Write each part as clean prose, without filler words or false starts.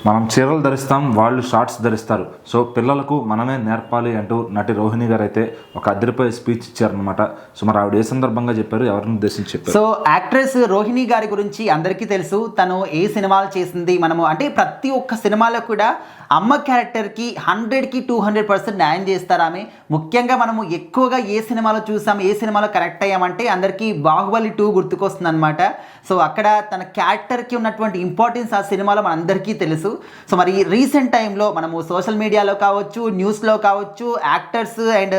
మనం చీరలు ధరిస్తాం, వాళ్ళు షార్ట్స్ ధరిస్తారు. సో పిల్లలకు మనమే నేర్పాలి అంటూ నటి రోహిణి గారు అయితే ఒక అదిరిపోయే స్పీచ్ ఇచ్చారనమాట. సో మరి ఆవిడ ఏ సందర్భంగా చెప్పారు, ఎవరిని ఉద్దేశించి చెప్పారు? సో యాక్ట్రెస్ రోహిణి గారి గురించి అందరికీ తెలుసు. తను ఏ సినిమాలు చేసింది, మనము అంటే ప్రతి ఒక్క సినిమాలో కూడా అమ్మ క్యారెక్టర్కి 100కి 200% న్యాయం చేస్తారు ఆమె. ముఖ్యంగా మనము ఎక్కువగా ఏ సినిమాలో చూసాం, ఏ సినిమాలో కరెక్ట్ అయ్యామంటే అందరికీ బాహుబలి 2 గుర్తుకొస్తుంది అనమాట. సో అక్కడ తన క్యారెక్టర్కి ఉన్నటువంటి ఇంపార్టెన్స్ ఆ సినిమాలో మనందరికీ తెలుసు. సో మరి రీసెంట్ టైంలో మనము సోషల్ మీడియాలో కావచ్చు, న్యూస్లో కావచ్చు, యాక్టర్స్ అండ్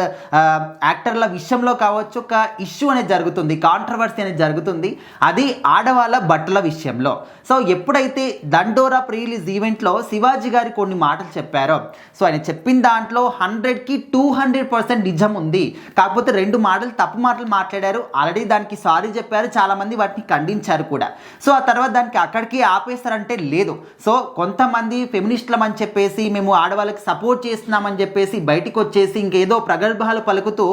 యాక్టర్ల విషయంలో కావచ్చు ఒక ఇష్యూ అనేది జరుగుతుంది, కాంట్రవర్సీ అనేది జరుగుతుంది. అది ఆడవాళ్ళ బట్టల విషయంలో. సో ఎప్పుడైతే దండోరా ప్రీ రిలీజ్ ఈవెంట్లో శివాజీ గారి కొన్ని మాటలు చెప్పారో, సో ఆయన చెప్పిన దాంట్లో 100కి 200% నిజం ఉంది. కాకపోతే 2 మాటలు తప్పు మాటలు మాట్లాడారు. ఆల్రెడీ దానికి సారీ చెప్పారు, చాలామంది వాటిని ఖండించారు కూడా. సో ఆ తర్వాత దానికి అక్కడికి ఆపేస్తారంటే లేదు. సో కొంతమంది ఫెమినిస్టులం అని చెప్పేసి, మేము ఆడవాళ్ళకి సపోర్ట్ చేస్తున్నామని చెప్పేసి బయటికి వచ్చేసి ఇంకేదో ప్రగల్భాలు పలుకుతూ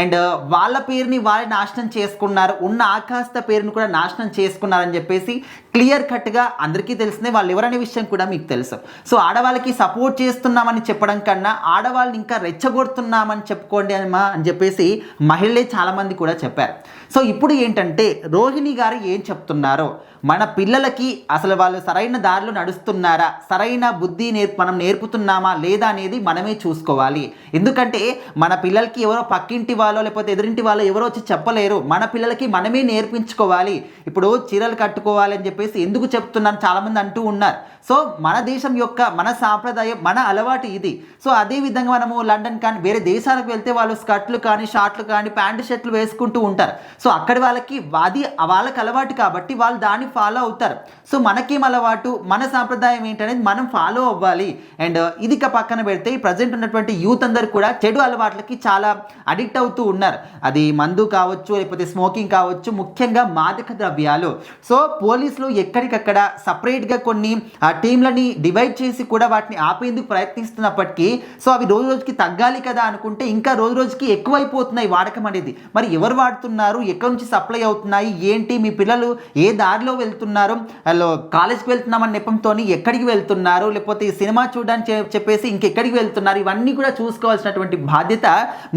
అండ్ వాళ్ళ పేరుని వాళ్ళే నాశనం చేసుకున్నారు, ఉన్న ఆకాశ పేరుని కూడా నాశనం చేసుకున్నారని చెప్పేసి క్లియర్ కట్గా అందరికీ తెలిసిందే. వాళ్ళు ఎవరనే విషయం కూడా మీకు తెలుసు. సో ఆడవాళ్ళకి సపోర్ట్ చేస్తున్నామని చెప్పడం కన్నా ఆడవాళ్ళని ఇంకా రెచ్చగొడుతున్నామని చెప్పుకోండి అని చెప్పేసి మహిళలే చాలామంది కూడా చెప్పారు. సో ఇప్పుడు ఏంటంటే రోహిణి గారు ఏం చెప్తున్నారో, మన పిల్లలకి అసలు వాళ్ళు సరైన దారిలో నడుస్తున్నారా, సరైన బుద్ధి మనం నేర్పుతున్నామా లేదా అనేది మనమే చూసుకోవాలి. ఎందుకంటే మన పిల్లలకి ఎవరో పక్కింటి వాళ్ళో లేకపోతే ఎదురింటి వాళ్ళో ఎవరో వచ్చి చెప్పలేరు. మన పిల్లలకి మనమే నేర్పించుకోవాలి. ఇప్పుడు చీరలు కట్టుకోవాలి అని చెప్పేసి ఎందుకు చెప్తున్నారు చాలామంది అంటూ ఉన్నారు. సో మన దేశం యొక్క మన సాంప్రదాయం, మన అలవాటు ఇది. సో అదే విధంగా మనము లండన్ కానీ వేరే దేశాలకు వెళ్తే వాళ్ళు స్కర్ట్లు కానీ షార్ట్లు కానీ ప్యాంటు షర్ట్లు వేసుకుంటూ ఉంటారు. సో అక్కడి వాళ్ళకి అది వాళ్ళకి అలవాటు కాబట్టి వాళ్ళు దాన్ని ఫాలో అవుతారు. సో మనకేం అలవాటు, మన సాంప్రదాయం ఏంటనేది మనం ఫాలో అవ్వాలి. అండ్ ఇది పక్కన పెడితే ప్రజెంట్ ఉన్నటువంటి యూత్ అందరు కూడా చెడు అలవాట్లకి చాలా అడిక్ట్ అవుతూ ఉన్నారు. అది మందు కావచ్చు, లేకపోతే స్మోకింగ్ కావచ్చు, ముఖ్యంగా మాదక ద్రవ్యాలు. సో పోలీసులు ఎక్కడికక్కడ సపరేట్గా కొన్ని టీంలని డివైడ్ చేసి కూడా వాటిని ఆపేందుకు ప్రయత్నిస్తున్నప్పటికీ సో అవి రోజు రోజుకి తగ్గాలి కదా అనుకుంటే ఇంకా రోజు రోజుకి ఎక్కువైపోతున్నాయి వాడకం అనేది. మరి ఎవరు వాడుతున్నారు, ఎక్కడి నుంచి సప్లై అవుతున్నాయి, ఏంటి, మీ పిల్లలు ఏ దారిలో వెళ్తున్నారు, వాళ్ళు కాలేజ్కి వెళ్తున్నామని నెపంతో ఎక్కడికి వెళ్తున్నారు, లేకపోతే సినిమా చూడడానికి చెప్పేసి ఇంకెక్కడికి వెళ్తున్నారు, ఇవన్నీ కూడా చూసుకోవాల్సినటువంటి బాధ్యత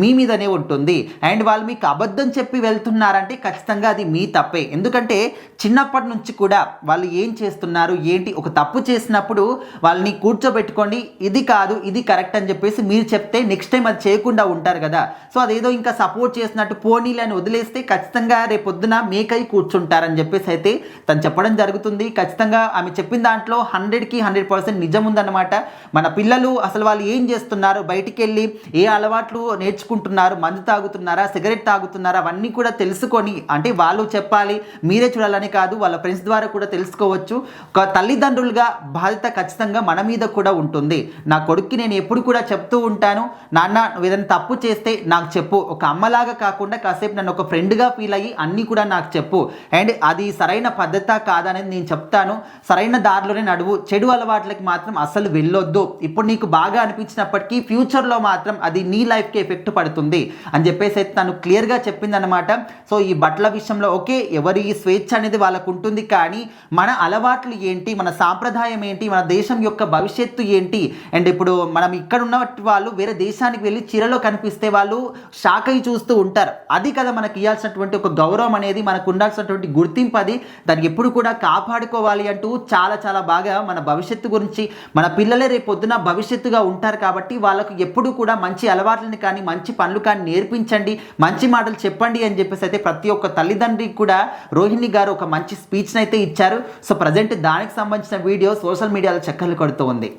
మీ మీదనే ఉంటుంది. అండ్ వాళ్ళు మీకు అబద్ధం చెప్పి వెళ్తున్నారంటే ఖచ్చితంగా అది మీ తప్పే. ఎందుకంటే చిన్నప్పటి నుంచి కూడా వాళ్ళు ఏం చేస్తున్నారు ఏంటి, ఒక తప్పు చేసినప్పుడు వాళ్ళని కూర్చోబెట్టుకోండి, ఇది కాదు ఇది కరెక్ట్ అని చెప్పేసి మీరు చెప్తే నెక్స్ట్ టైం అది చేయకుండా ఉంటారు కదా. సో అదేదో ఇంకా సపోర్ట్ చేసినట్టు పోనీలు అని వదిలేస్తే ఖచ్చితంగా రేపొద్దున మేకై కూర్చుంటారని చెప్పేసి అయితే తను చెప్పడం జరుగుతుంది. ఖచ్చితంగా ఆమె చెప్పిన దాంట్లో 100కి 100% నిజం ఉందన్నమాట. మన పిల్లలు అసలు వాళ్ళు ఏం చేస్తున్నారు, బయటికి వెళ్ళి ఏ అలవాట్లు నేర్చుకుంటున్నారు, మందు తాగుతున్నారా, సిగరెట్ తాగుతున్నారా, అవన్నీ కూడా తెలుసుకొని, అంటే వాళ్ళు చెప్పాలి మీరే చూడాలని కాదు, వాళ్ళ ఫ్రెండ్స్ ద్వారా కూడా తెలుసుకోవచ్చు. ఒక తల్లిదండ్రులుగా బాధ్యత ఖచ్చితంగా మన మీద కూడా ఉంటుంది. నా కొడుక్కి నేను ఎప్పుడు కూడా చెప్తూ ఉంటాను, నాన్న నువ్వు ఏదైనా తప్పు చేస్తే నాకు చెప్పు, ఒక అమ్మలాగా కాకుండా కాసేపు నన్ను ఒక ఫ్రెండ్గా ఫీల్ అయ్యి అన్నీ కూడా నాకు చెప్పు, అండ్ అది సరైన పద్ధత కాదనేది నేను చెప్తాను, సరైన దారిలోనే నడువు, చెడు అలవాట్లకి మాత్రం అస్సలు వెళ్ళొద్దు, ఇప్పుడు నీకు బాగా అనిపించినప్పటికీ ఫ్యూచర్లో మాత్రం అది నీ లైఫ్కి ఎఫెక్ట్ పడుతుంది అని చెప్పేసి అయితే తను క్లియర్గా చెప్పిందనమాట. సో ఈ బట్టల విషయంలో ఓకే, ఎవరి స్వేచ్ఛ అనేది వాళ్ళకు ఉంటుంది, కానీ మన అలవాట్లు ఏంటి, మన సాంప్రదాయం ఏంటి, మన దేశం యొక్క భవిష్యత్తు ఏంటి, అండ్ ఇప్పుడు మనం ఇక్కడ ఉన్న వాళ్ళు వేరే దేశానికి వెళ్ళి చీరలో కనిపిస్తే వాళ్ళు షాక్ అయ్యి చూస్తూ ఉంటారు. అది కదా మనకి ఇవ్వాల్సినటువంటి ఒక గౌరవం అనేది, మనకు ఉండాల్సినటువంటి గుర్తింపు అది. దాన్ని ఎప్పుడు కూడా కాపాడుకోవాలి అంటూ చాలా చాలా బాగా మన భవిష్యత్తు గురించి, మన పిల్లలే రేపు పొద్దున భవిష్యత్తుగా ఉంటారు కాబట్టి వాళ్ళకు ఎప్పుడు కూడా మంచి అలవాట్లని కానీ మంచి పనులు కానీ నేర్పించండి, మంచి మాటలు చెప్పండి అని చెప్పేసి అయితే ప్రతి ఒక్క తల్లిదండ్రికి కూడా రోహిణి గారు ఒక మంచి స్పీచ్ని అయితే ఇచ్చారు. సో ప్రజెంట్ దానికి సంబంధించిన వీడియో సోషల్ మీడియాలో చక్కర్లు కొడుతూ ఉంది.